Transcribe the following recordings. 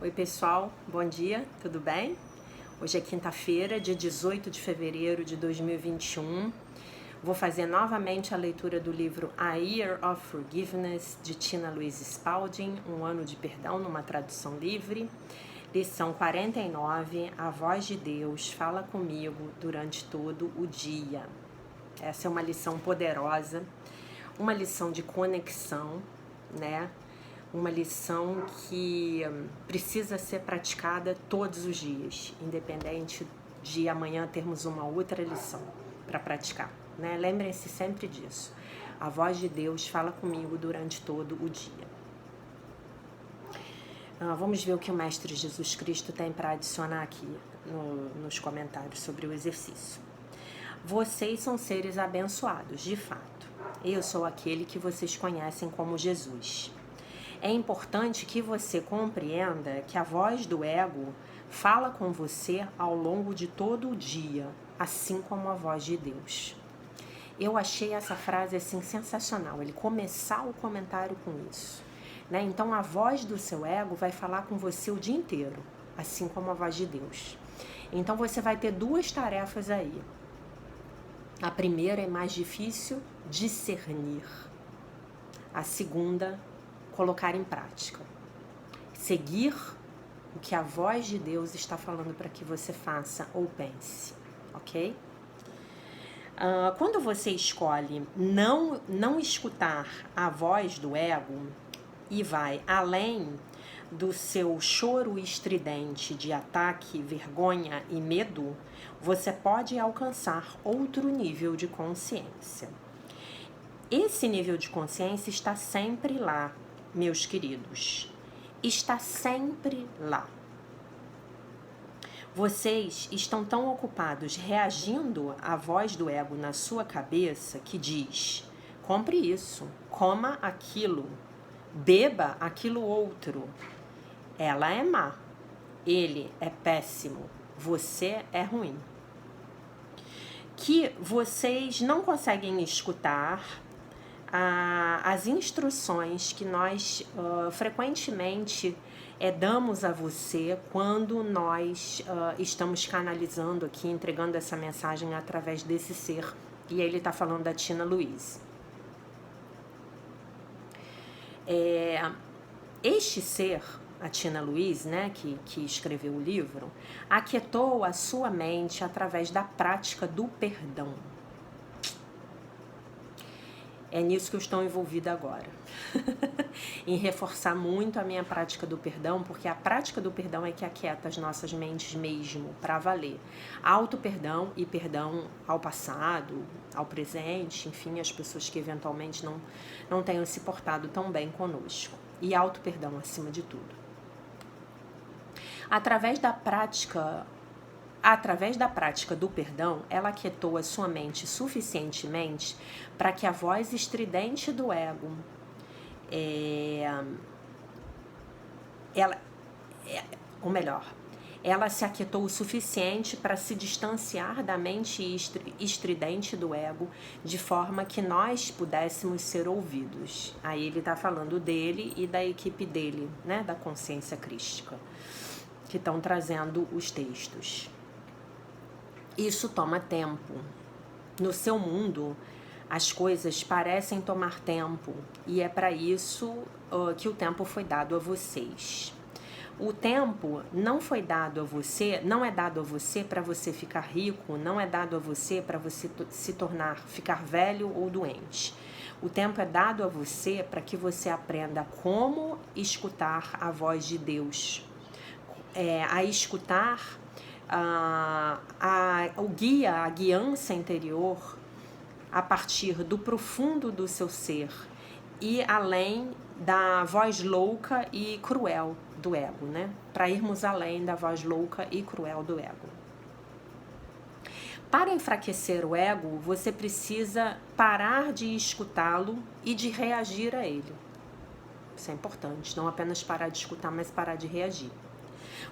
Oi pessoal, bom dia, tudo bem? Hoje é quinta-feira, dia 18 de fevereiro de 2021. Vou fazer novamente a leitura do livro A Year of Forgiveness, de Tina Louise Spalding, Um Ano de Perdão, numa tradução livre. Lição 49, A Voz de Deus fala comigo durante todo o dia. Essa é uma lição poderosa, uma lição de conexão, né? Uma lição que precisa ser praticada todos os dias, independente de amanhã termos uma outra lição para praticar, né? Lembrem-se sempre disso. A voz de Deus fala comigo durante todo o dia. Vamos ver o que o Mestre Jesus Cristo tem para adicionar aqui nos comentários sobre o exercício. Vocês são seres abençoados, de fato. Eu sou aquele que vocês conhecem como Jesus. É importante que você compreenda que a voz do ego fala com você ao longo de todo o dia, assim como a voz de Deus. Eu achei essa frase assim sensacional, ele começar o comentário com isso, né? Então a voz do seu ego vai falar com você o dia inteiro, assim como a voz de Deus. Então você vai ter duas tarefas aí. A primeira é mais difícil, discernir. A segunda, colocar em prática. Seguir o que a voz de Deus está falando para que você faça ou pense, ok? Quando você escolhe não escutar a voz do ego e vai além do seu choro estridente de ataque, vergonha e medo, você pode alcançar outro nível de consciência. Esse nível de consciência está sempre lá, meus queridos. Está sempre lá. Vocês estão tão ocupados reagindo à voz do ego na sua cabeça que diz: compre isso, coma aquilo, beba aquilo outro. Ela é má, ele é péssimo, você é ruim. Que vocês não conseguem escutar as instruções que nós frequentemente damos a você quando nós estamos canalizando aqui, entregando essa mensagem através desse ser. E aí ele está falando da Tina Louise. Este ser, a Tina Louise, né, que escreveu o livro, aquietou a sua mente através da prática do perdão. É nisso que eu estou envolvida agora. Em reforçar muito a minha prática do perdão, porque a prática do perdão é que aquieta as nossas mentes mesmo, para valer. Auto-perdão e perdão ao passado, ao presente, enfim, as pessoas que eventualmente não tenham se portado tão bem conosco. E auto-perdão acima de tudo. Através da prática do perdão, ela aquietou a sua mente suficientemente para que a voz estridente do ego, ela se aquietou o suficiente para se distanciar da mente estridente do ego, de forma que nós pudéssemos ser ouvidos. Aí ele está falando dele e da equipe dele, né, da consciência crística, que estão trazendo os textos. Isso toma tempo. No seu mundo, as coisas parecem tomar tempo e é para isso que o tempo foi dado a vocês. O tempo não foi dado a você, não é dado a você para você ficar rico, não é dado a você para você ficar velho ou doente. O tempo é dado a você para que você aprenda como escutar a voz de Deus, a escutar o guia, a guiança interior a partir do profundo do seu ser e além da voz louca e cruel do ego, né? Para irmos além da voz louca e cruel do ego. Para enfraquecer o ego, você precisa parar de escutá-lo e de reagir a ele. Isso é importante, não apenas parar de escutar, mas parar de reagir.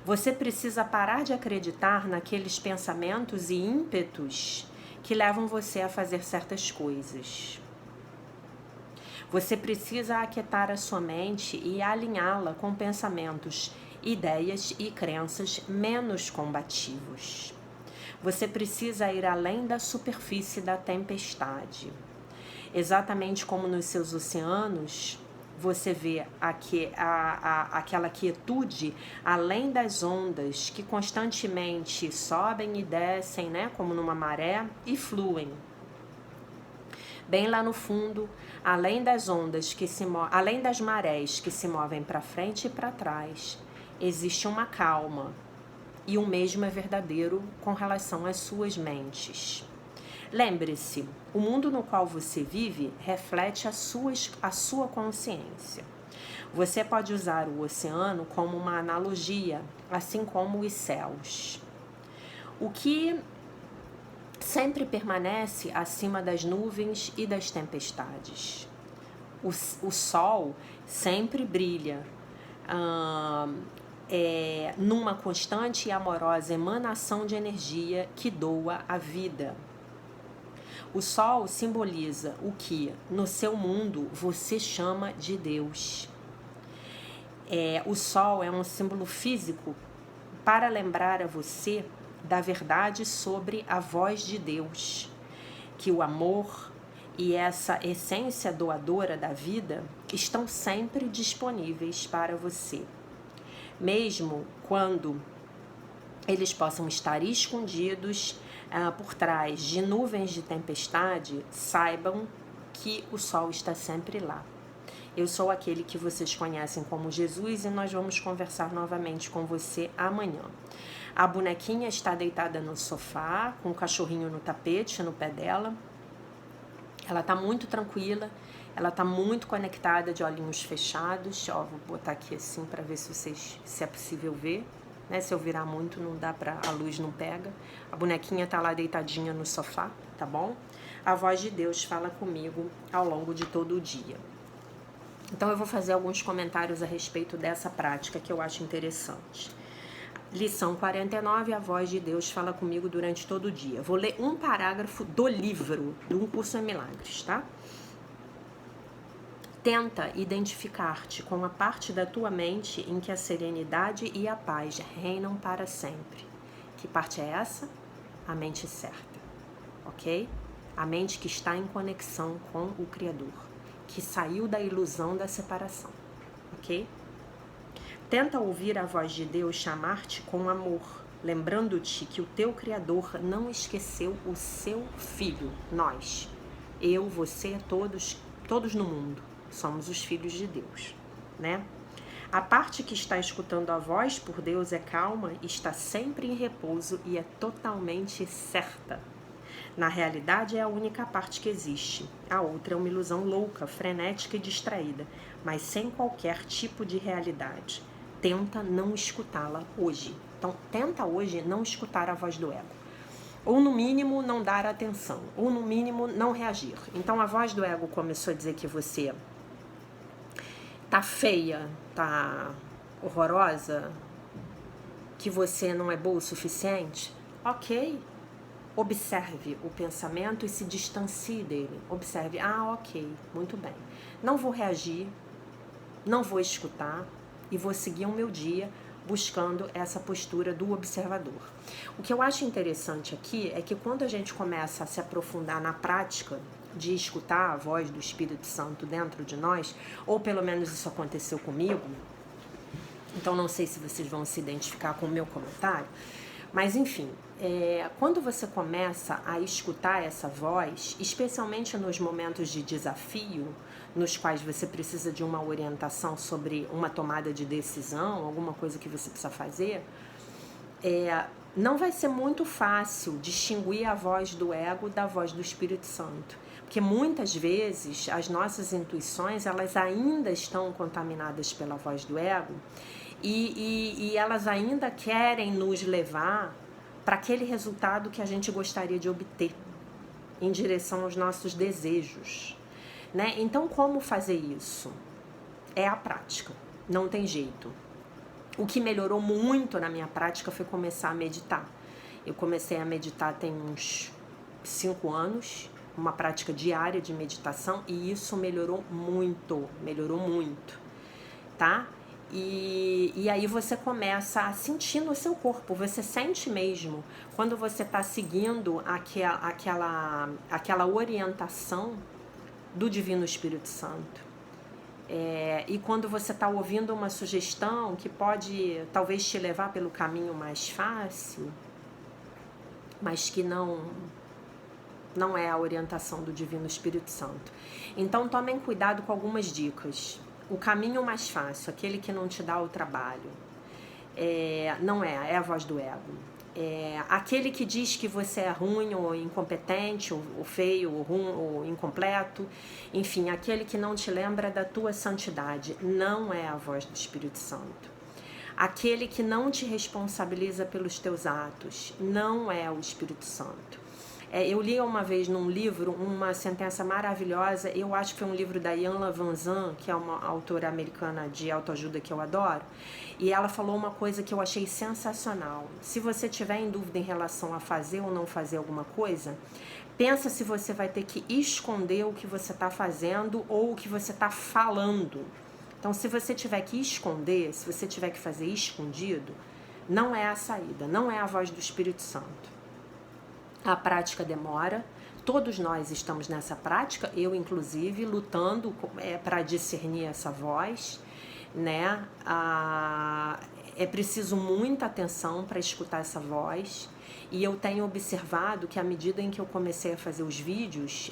Você precisa parar de acreditar naqueles pensamentos e ímpetos que levam você a fazer certas coisas. Você precisa aquietar a sua mente e alinhá-la com pensamentos ideias e crenças menos combativos. Você precisa ir além da superfície da tempestade. Exatamente como nos seus oceanos, você vê aquela quietude além das ondas que constantemente sobem e descem, né, como numa maré, e fluem. Bem lá no fundo, além das ondas além das marés que se movem para frente e para trás, existe uma calma. E o mesmo é verdadeiro com relação às suas mentes. Lembre-se, o mundo no qual você vive reflete a sua consciência. Você pode usar o oceano como uma analogia, assim como os céus. O que sempre permanece acima das nuvens e das tempestades. O sol sempre brilha numa constante e amorosa emanação de energia que doa a vida. O sol simboliza o que, no seu mundo, você chama de Deus. O sol é um símbolo físico para lembrar a você da verdade sobre a voz de Deus, que o amor e essa essência doadora da vida estão sempre disponíveis para você. Mesmo quando eles possam estar escondidos por trás de nuvens de tempestade, saibam que o sol está sempre lá. Eu sou aquele que vocês conhecem como Jesus e nós vamos conversar novamente com você amanhã. A bonequinha está deitada no sofá, com o cachorrinho no tapete, no pé dela. Ela está muito tranquila. Ela está muito conectada, de olhinhos fechados. Ó, vou botar aqui assim para ver se é possível ver. Né? Se eu virar muito, não dá a luz não pega. A bonequinha está lá deitadinha no sofá, tá bom? A voz de Deus fala comigo ao longo de todo o dia. Então eu vou fazer alguns comentários a respeito dessa prática que eu acho interessante. Lição 49, a voz de Deus fala comigo durante todo o dia. Vou ler um parágrafo do livro, de Um Curso em Milagres, tá? Tenta identificar-te com a parte da tua mente em que a serenidade e a paz reinam para sempre. Que parte é essa? A mente certa, ok? A mente que está em conexão com o Criador, que saiu da ilusão da separação, ok? Tenta ouvir a voz de Deus chamar-te com amor, lembrando-te que o teu Criador não esqueceu o seu Filho, nós. Eu, você, todos no mundo. Somos os filhos de Deus, né? A parte que está escutando a voz por Deus é calma, está sempre em repouso e é totalmente certa. Na realidade, é a única parte que existe. A outra é uma ilusão louca, frenética e distraída, mas sem qualquer tipo de realidade. Tenta não escutá-la hoje. Então, tenta hoje não escutar a voz do ego. Ou, no mínimo, não dar atenção. Ou, no mínimo, não reagir. Então, a voz do ego começou a dizer que você tá feia, tá horrorosa, que você não é boa o suficiente. Ok. Observe o pensamento e se distancie dele. Observe, ok, muito bem. Não vou reagir, não vou escutar e vou seguir o meu dia buscando essa postura do observador. O que eu acho interessante aqui é que quando a gente começa a se aprofundar na prática de escutar a voz do Espírito Santo dentro de nós, ou pelo menos isso aconteceu comigo, então não sei se vocês vão se identificar com o meu comentário, mas enfim, quando você começa a escutar essa voz, especialmente nos momentos de desafio, nos quais você precisa de uma orientação sobre uma tomada de decisão, alguma coisa que você precisa fazer, não vai ser muito fácil distinguir a voz do ego da voz do Espírito Santo. Porque muitas vezes as nossas intuições, elas ainda estão contaminadas pela voz do ego e elas ainda querem nos levar para aquele resultado que a gente gostaria de obter em direção aos nossos desejos, né? Então, como fazer isso? É a prática, não tem jeito. O que melhorou muito na minha prática foi começar a meditar. Eu comecei a meditar tem uns 5 anos, uma prática diária de meditação, e isso melhorou muito, tá? E aí você começa a sentir no seu corpo, você sente mesmo quando você está seguindo aquela orientação do Divino Espírito Santo. E quando você está ouvindo uma sugestão que pode talvez te levar pelo caminho mais fácil, mas que não é a orientação do Divino Espírito Santo. Então tomem cuidado com algumas dicas. O caminho mais fácil, aquele que não te dá o trabalho, não é a voz do ego. Aquele que diz que você é ruim ou incompetente, ou feio, ou ruim, ou incompleto, enfim, aquele que não te lembra da tua santidade, não é a voz do Espírito Santo. Aquele que não te responsabiliza pelos teus atos, não é o Espírito Santo. Eu li uma vez num livro uma sentença maravilhosa, eu acho que foi um livro da Iyanla Vanzant, que é uma autora americana de autoajuda que eu adoro, e ela falou uma coisa que eu achei sensacional. Se você tiver em dúvida em relação a fazer ou não fazer alguma coisa, pensa se você vai ter que esconder o que você está fazendo ou o que você está falando. Então, se você tiver que esconder, se você tiver que fazer escondido, não é a saída, não é a voz do Espírito Santo. A prática demora, todos nós estamos nessa prática, eu inclusive lutando para discernir essa voz, né? É preciso muita atenção para escutar essa voz, e eu tenho observado que à medida em que eu comecei a fazer os vídeos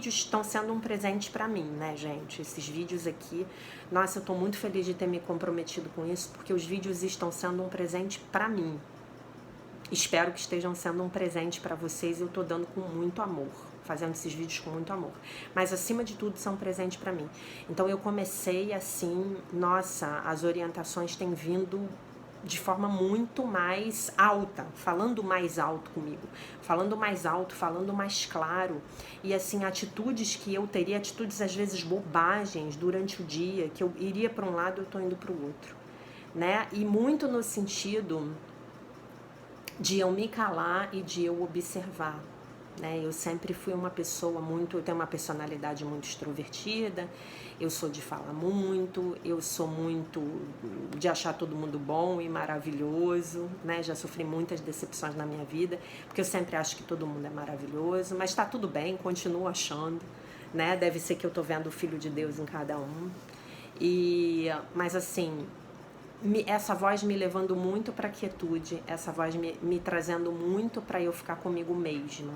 estão sendo um presente para mim, né, gente? Esses vídeos aqui, nossa, eu estou muito feliz de ter me comprometido com isso, porque os vídeos estão sendo um presente para mim. Espero que estejam sendo um presente para vocês. Eu estou dando com muito amor, fazendo esses vídeos com muito amor. Mas, acima de tudo, são um presente para mim. Então, eu comecei assim, nossa, as orientações têm vindo de forma muito mais alta, falando mais alto comigo, falando mais alto, falando mais claro. E, assim, atitudes que eu teria, atitudes às vezes bobagens durante o dia, que eu iria para um lado, eu estou indo para o outro, né? E muito no sentido de eu me calar e de eu observar, né? Eu sempre fui uma pessoa eu tenho uma personalidade muito extrovertida, eu sou de falar muito, eu sou muito de achar todo mundo bom e maravilhoso, né? Já sofri muitas decepções na minha vida, porque eu sempre acho que todo mundo é maravilhoso, mas tá tudo bem, continuo achando, né? Deve ser que eu tô vendo o Filho de Deus em cada um. Mas assim, essa voz me levando muito para a quietude, essa voz me trazendo muito para eu ficar comigo mesma,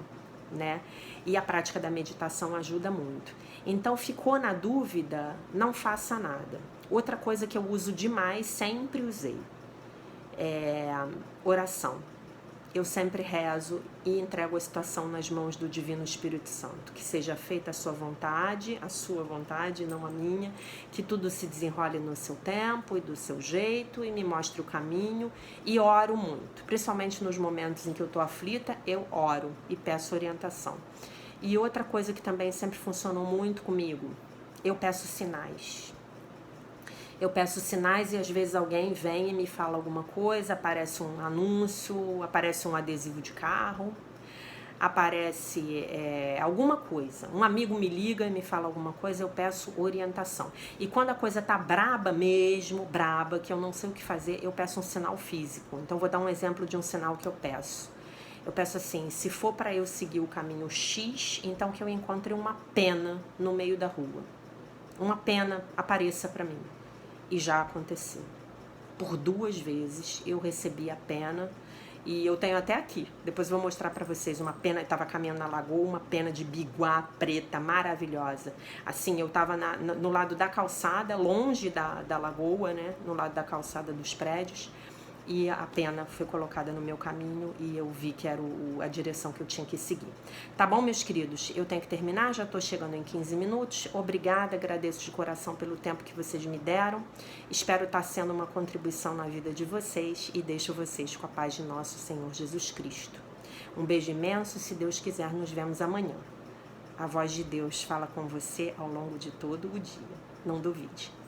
né? E a prática da meditação ajuda muito. Então, ficou na dúvida, não faça nada. Outra coisa que eu uso demais, sempre usei, é oração. Eu sempre rezo e entrego a situação nas mãos do Divino Espírito Santo. Que seja feita a sua vontade, não a minha. Que tudo se desenrole no seu tempo e do seu jeito e me mostre o caminho. E oro muito. Principalmente nos momentos em que eu estou aflita, eu oro e peço orientação. E outra coisa que também sempre funcionou muito comigo, eu peço sinais. Eu peço sinais e às vezes alguém vem e me fala alguma coisa, aparece um anúncio, aparece um adesivo de carro, aparece alguma coisa. Um amigo me liga e me fala alguma coisa, eu peço orientação. E quando a coisa tá braba mesmo, braba, que eu não sei o que fazer, eu peço um sinal físico. Então vou dar um exemplo de um sinal que eu peço. Eu peço assim, se for para eu seguir o caminho X, então que eu encontre uma pena no meio da rua. Uma pena apareça para mim. E já aconteceu. Por 2 vezes eu recebi a pena, e eu tenho até aqui, depois eu vou mostrar para vocês uma pena. Eu estava caminhando na lagoa, uma pena de biguá preta, maravilhosa. Assim, eu estava no lado da calçada, longe da lagoa, né? No lado da calçada dos prédios, e a pena foi colocada no meu caminho e eu vi que era a direção que eu tinha que seguir. Tá bom, meus queridos? Eu tenho que terminar, já tô chegando em 15 minutos. Obrigada, agradeço de coração pelo tempo que vocês me deram. Espero estar sendo uma contribuição na vida de vocês e deixo vocês com a paz de nosso Senhor Jesus Cristo. Um beijo imenso, se Deus quiser, nos vemos amanhã. A voz de Deus fala com você ao longo de todo o dia. Não duvide.